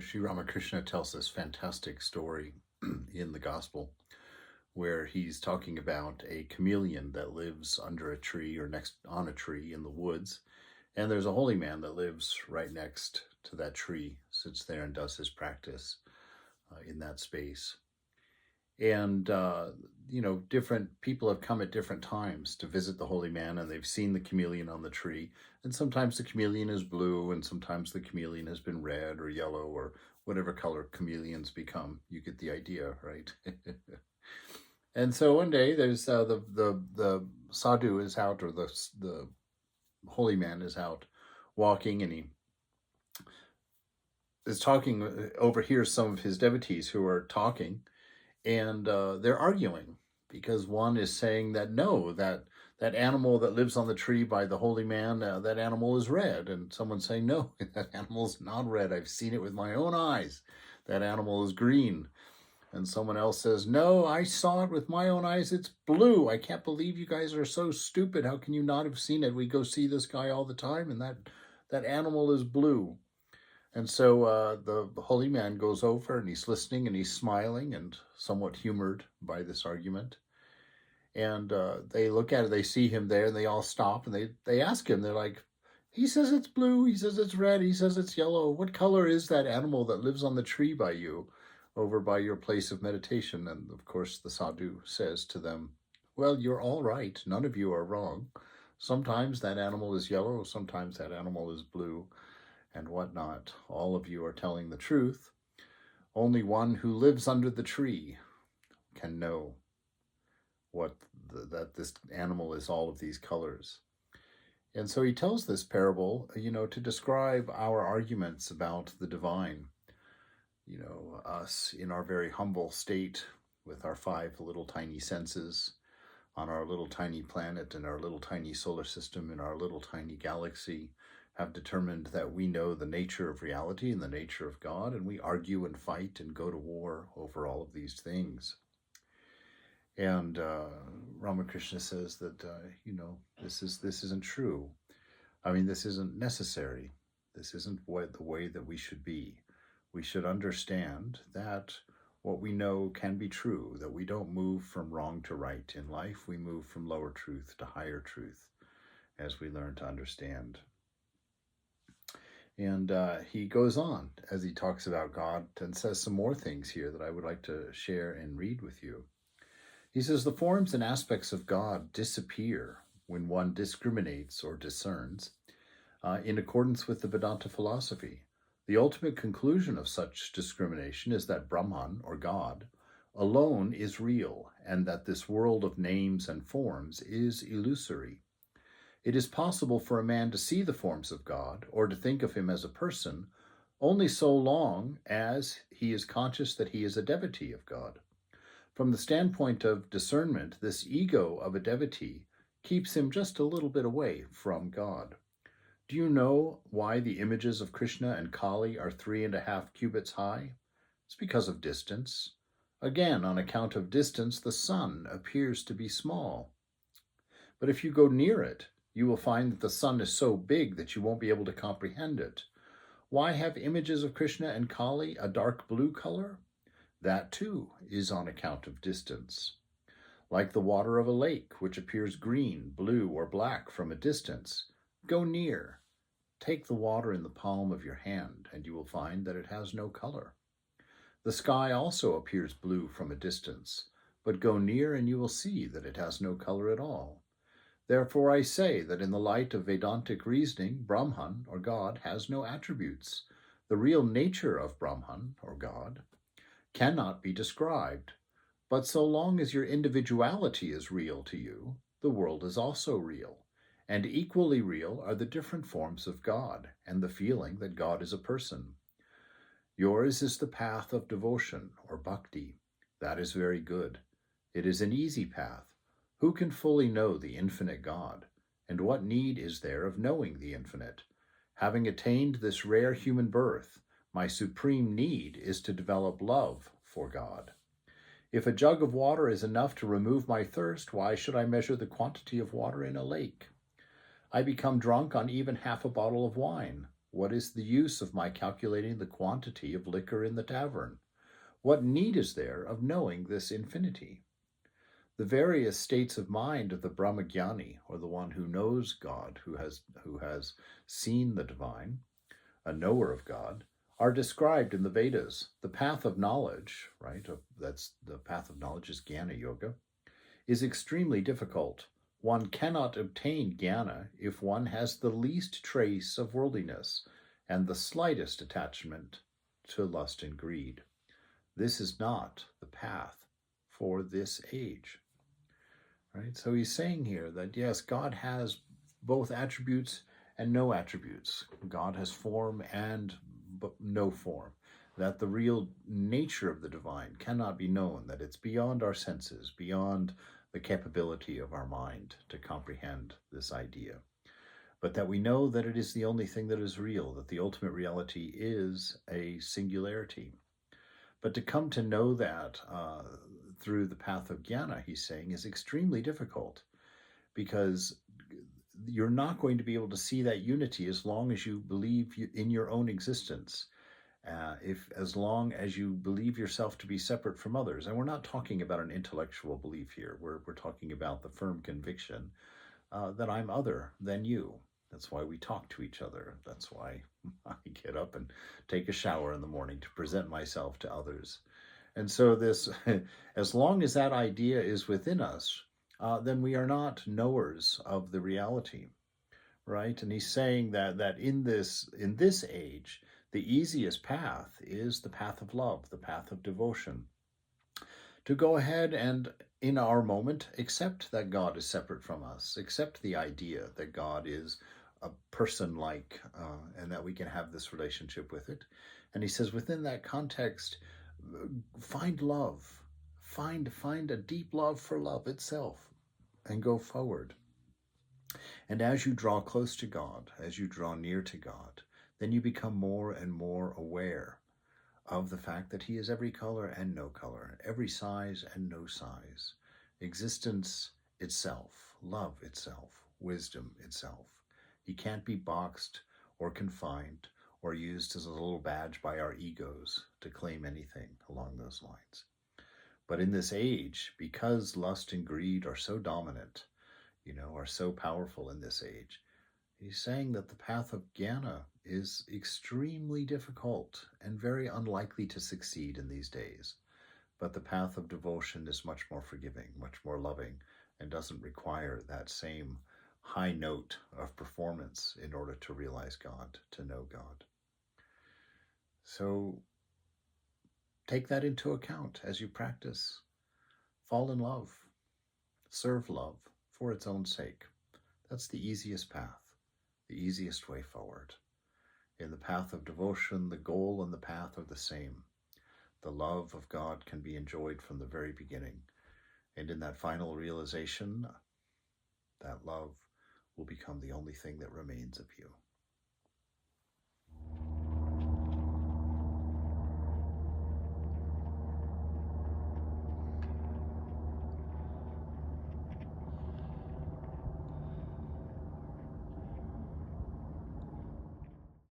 Sri Ramakrishna tells this fantastic story in the gospel where he's talking about a chameleon that lives under a tree or next on a tree in the woods. And there's a holy man that lives right next to that tree, sits there and does his practice in that space. And, different people have come at different times to visit the holy man, and they've seen the chameleon on the tree. And sometimes the chameleon is blue, and sometimes the chameleon has been red or yellow or whatever color chameleons become. You get the idea, right? And so one day there's the sadhu is out, or the holy man is out walking, and he is talking, overhears some of his devotees who are talking, and they're arguing because one is saying that no, that animal that lives on the tree by the holy man, that animal is red, and someone's saying no, that animal is not red. I've seen it with my own eyes. That animal is green. And someone else says, no, I saw it with my own eyes. It's blue. I can't believe you guys are so stupid. How can you not have seen it? We go see this guy all the time, and that animal is blue. And so the holy man goes over, and he's listening, and he's smiling and somewhat humored by this argument. And they look at it, they see him there, and they all stop, and they ask him, they're like, he says it's blue, he says it's red, he says it's yellow. What color is that animal that lives on the tree by you, over by your place of meditation? And of course the sadhu says to them, well, you're all right. None of you are wrong. Sometimes that animal is yellow, sometimes that animal is blue, and whatnot. All of you are telling the truth. Only one who lives under the tree can know that this animal is all of these colors. And so he tells this parable, to describe our arguments about the divine. Us in our very humble state with our 5 little tiny senses on our little tiny planet, in our little tiny solar system, in our little tiny galaxy, have determined that we know the nature of reality and the nature of God, and we argue and fight and go to war over all of these things. And Ramakrishna says that, this isn't true. I mean, this isn't necessary. This isn't the way that we should be. We should understand that what we know can be true, that we don't move from wrong to right in life. We move from lower truth to higher truth as we learn to understand. And he goes on as he talks about God and says some more things here that I would like to share and read with you. He says, the forms and aspects of God disappear when one discriminates or discerns in accordance with the Vedanta philosophy. The ultimate conclusion of such discrimination is that Brahman, or God, alone is real, and that this world of names and forms is illusory. It is possible for a man to see the forms of God, or to think of him as a person, only so long as he is conscious that he is a devotee of God. From the standpoint of discernment, this ego of a devotee keeps him just a little bit away from God. Do you know why the images of Krishna and Kali are 3.5 cubits high? It's because of distance. Again, on account of distance, the sun appears to be small. But if you go near it, you will find that the sun is so big that you won't be able to comprehend it. Why have images of Krishna and Kali a dark blue color? That too is on account of distance. Like the water of a lake, which appears green, blue, or black from a distance, go near. Take the water in the palm of your hand, and you will find that it has no color. The sky also appears blue from a distance, but go near and you will see that it has no color at all. Therefore I say that in the light of Vedantic reasoning, Brahman, or God, has no attributes. The real nature of Brahman, or God, cannot be described. But so long as your individuality is real to you, the world is also real. And equally real are the different forms of God and the feeling that God is a person. Yours is the path of devotion, or bhakti. That is very good. It is an easy path. Who can fully know the infinite God? And what need is there of knowing the infinite? Having attained this rare human birth, my supreme need is to develop love for God. If a jug of water is enough to remove my thirst, why should I measure the quantity of water in a lake? I become drunk on even half a bottle of wine. What is the use of my calculating the quantity of liquor in the tavern? What need is there of knowing this infinity? The various states of mind of the Brahmagyani, or the one who knows God, who has seen the divine, a knower of God, are described in the Vedas. The path of knowledge, right? That's the path of knowledge is Jnana Yoga, is extremely difficult. One cannot obtain jnana if one has the least trace of worldliness and the slightest attachment to lust and greed. This is not the path for this age. Right? So he's saying here that yes, God has both attributes and no attributes. God has form and no form. That the real nature of the divine cannot be known, that it's beyond our senses, beyond the capability of our mind to comprehend this idea. But that we know that it is the only thing that is real, that the ultimate reality is a singularity. But to come to know that through the path of jnana, he's saying, is extremely difficult, because you're not going to be able to see that unity as long as you believe in your own existence. As long as you believe yourself to be separate from others. And we're not talking about an intellectual belief here. We're talking about the firm conviction that I'm other than you. That's why we talk to each other. That's why I get up and take a shower in the morning to present myself to others. And so this, as long as that idea is within us, then we are not knowers of the reality, right? And he's saying that in this age, the easiest path is the path of love, the path of devotion. To go ahead and, in our moment, accept that God is separate from us, accept the idea that God is a person-like, and that we can have this relationship with it. And he says, within that context, find love, find a deep love for love itself, and go forward. And as you draw close to God, as you draw near to God, then you become more and more aware of the fact that he is every color and no color, every size and no size, existence itself, love itself, wisdom itself. He can't be boxed or confined or used as a little badge by our egos to claim anything along those lines. But in this age, because lust and greed are so dominant, are so powerful in this age, he's saying that the path of jnana is extremely difficult and very unlikely to succeed in these days. But the path of devotion is much more forgiving, much more loving, and doesn't require that same high note of performance in order to realize God, to know God. So take that into account as you practice. Fall in love. Serve love for its own sake. That's the easiest path, the easiest way forward. In the path of devotion, the goal and the path are the same. The love of God can be enjoyed from the very beginning. And in that final realization, that love will become the only thing that remains of you.